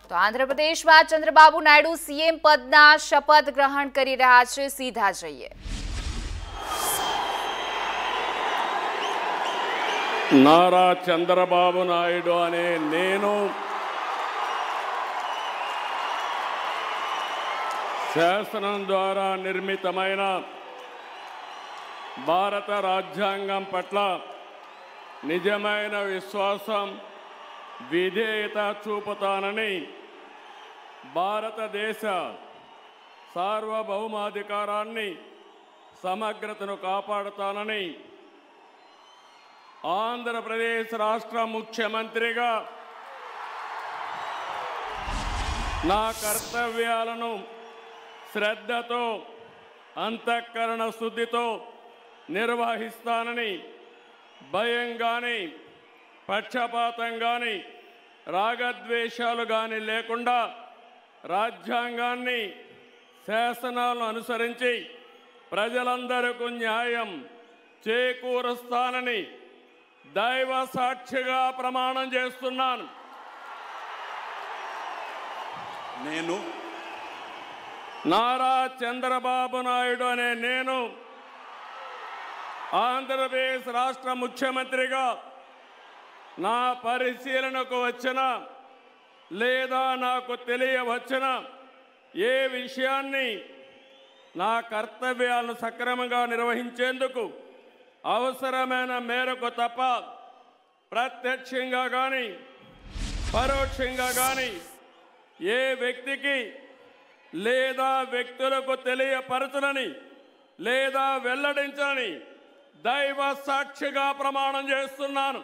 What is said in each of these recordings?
તો આંધ્રપ્રદેશમાં ચંદ્રબાબુ નાયડુ સીએમ પદના શપથ ગ્રહણ કરી રહ્યા છે. સીધા જઈએ. నారా చంద్రబాబు నాయుడు అనే నేను శాసనం ద్వారా నిర్మితమైన భారత రాజ్యాంగం పట్ల నిజమైన విశ్వాసం విధేయత చూపుతానని భారతదేశ సార్వభౌమాధికారాన్ని సమగ్రతను కాపాడుతానని ఆంధ్రప్రదేశ్ రాష్ట్ర ముఖ్యమంత్రిగా నా కర్తవ్యాలను శ్రద్ధతో అంతఃకరణ శుద్ధితో నిర్వహిస్తానని భయం కానీ పక్షపాతం కానీ రాగద్వేషాలు కానీ లేకుండా రాజ్యాంగాన్ని శాసనాలను అనుసరించి ప్రజలందరికీ న్యాయం చేకూరుస్తానని దైవ సాక్షిగా ప్రమాణం చేస్తున్నాను. నేను నారా చంద్రబాబు నాయుడు అనే నేను ఆంధ్రప్రదేశ్ రాష్ట్ర ముఖ్యమంత్రిగా నా పరిశీలనకు వచ్చిన లేదా నాకు తెలియవచ్చిన ఏ విషయాన్ని నా కర్తవ్యాలను సక్రమంగా నిర్వహించేందుకు అవసరమైన మేరకు తప్ప ప్రత్యక్షంగా కానీ పరోక్షంగా కానీ ఏ వ్యక్తికి లేదా వ్యక్తులకు తెలియపరచనని లేదా వెల్లడించని దైవ సాక్షిగా ప్రమాణం చేస్తున్నాను.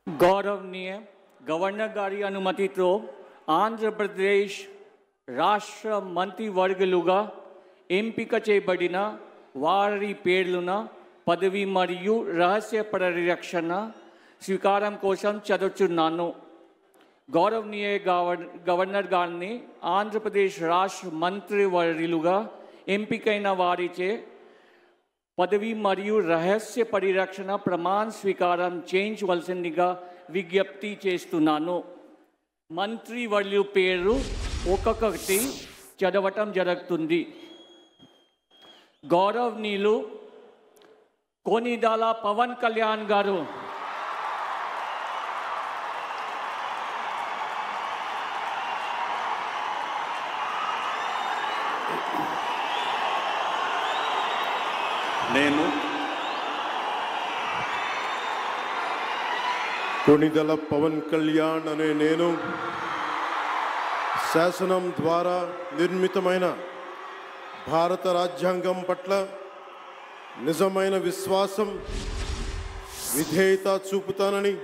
గౌరవనీయ గవర్నర్ గారి అనుమతితో ఆంధ్రప్రదేశ్ రాష్ట్ర మంత్రివర్గులుగా ఎంపిక చేయబడిన వారి పేర్లున పదవి మరియు రహస్య పరిరక్షణ స్వీకారం కోసం చదువుతున్నాను. గౌరవనీయ గవర్నర్ గారిని ఆంధ్రప్రదేశ్ రాష్ట్ర మంత్రివర్యులుగా ఎంపికైన వారిచే పదవి మరియు రహస్య పరిరక్షణ ప్రమాణ స్వీకారం చేయించవలసిందిగా విజ్ఞప్తి చేస్తున్నాను. మంత్రివర్యుల పేరు ఒక్కొక్కటి చదవటం జరుగుతుంది. గౌరవనీయులు కొనిదెల పవన్ కళ్యాణ్ గారు, నేను కొనిదెల పవన్ కళ్యాణ్ అనే నేను శాసనం ద్వారా నిర్మితమైన భారత రాజ్యాంగం పట్ల నిజమైన విశ్వాసం విధేయత చూపుతానని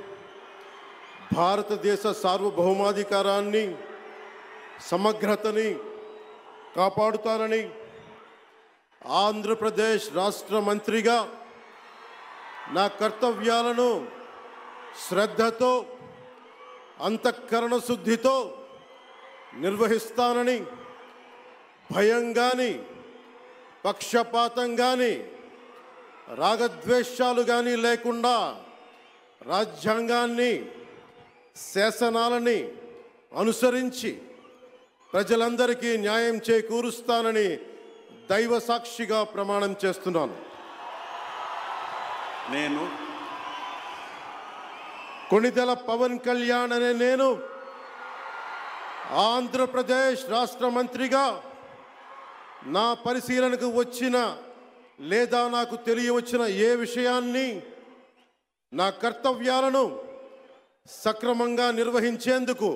భారతదేశ సార్వభౌమాధికారాన్ని సమగ్రతని కాపాడుతానని ఆంధ్రప్రదేశ్ రాష్ట్ర మంత్రిగా నా కర్తవ్యాలను శ్రద్ధతో అంతఃకరణ శుద్ధితో నిర్వహిస్తానని భయం కానీ పక్షపాతం కానీ రాగద్వేషాలు కానీ లేకుండా రాజ్యాంగాన్ని శాసనాలని అనుసరించి ప్రజలందరికీ న్యాయం చేకూరుస్తానని దైవ సాక్షిగా ప్రమాణం చేస్తున్నాను. నేను కొనిదెల పవన్ కళ్యాణ్ అనే నేను ఆంధ్రప్రదేశ్ రాష్ట్ర మంత్రిగా నా పరిశీలనకు వచ్చిన లేదా నాకు తెలియవచ్చిన ఏ విషయాన్ని నా కర్తవ్యాలను సక్రమంగా నిర్వహించేందుకు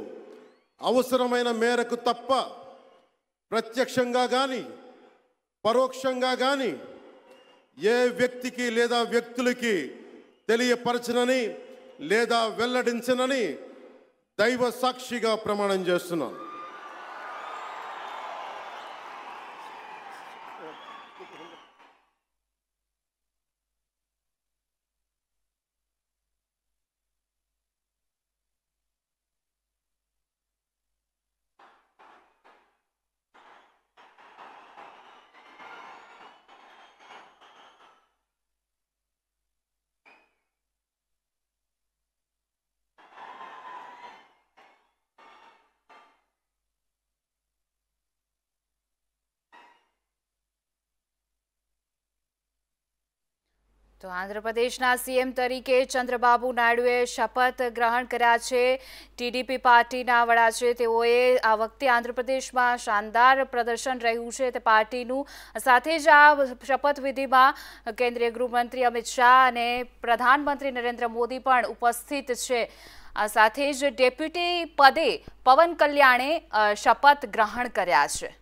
అవసరమైన మేరకు తప్ప ప్రత్యక్షంగా కానీ పరోక్షంగా కానీ ఏ వ్యక్తికి లేదా వ్యక్తులకి తెలియపరచనని లేదా వెల్లడించనని దైవ సాక్షిగా ప్రమాణం చేస్తున్నాను. તો આંધ્રપ્રદેશના સીએમ તરીકે ચંદ્રબાબુ નાયડુએ શપથ ગ્રહણ કર્યા છે. ટીડીપી પાર્ટીના વડા છે તેઓએ આ વખતે આંધ્રપ્રદેશમાં શાનદાર પ્રદર્શન રહ્યું છે તે પાર્ટીનું. સાથે જ આ શપથવિધિમાં કેન્દ્રીય ગૃહમંત્રી અમિત શાહ અને પ્રધાનમંત્રી નરેન્દ્ર મોદી પણ ઉપસ્થિત છે. સાથે જ ડેપ્યુટી પદે પવન કલ્યાણે શપથ ગ્રહણ કર્યા છે.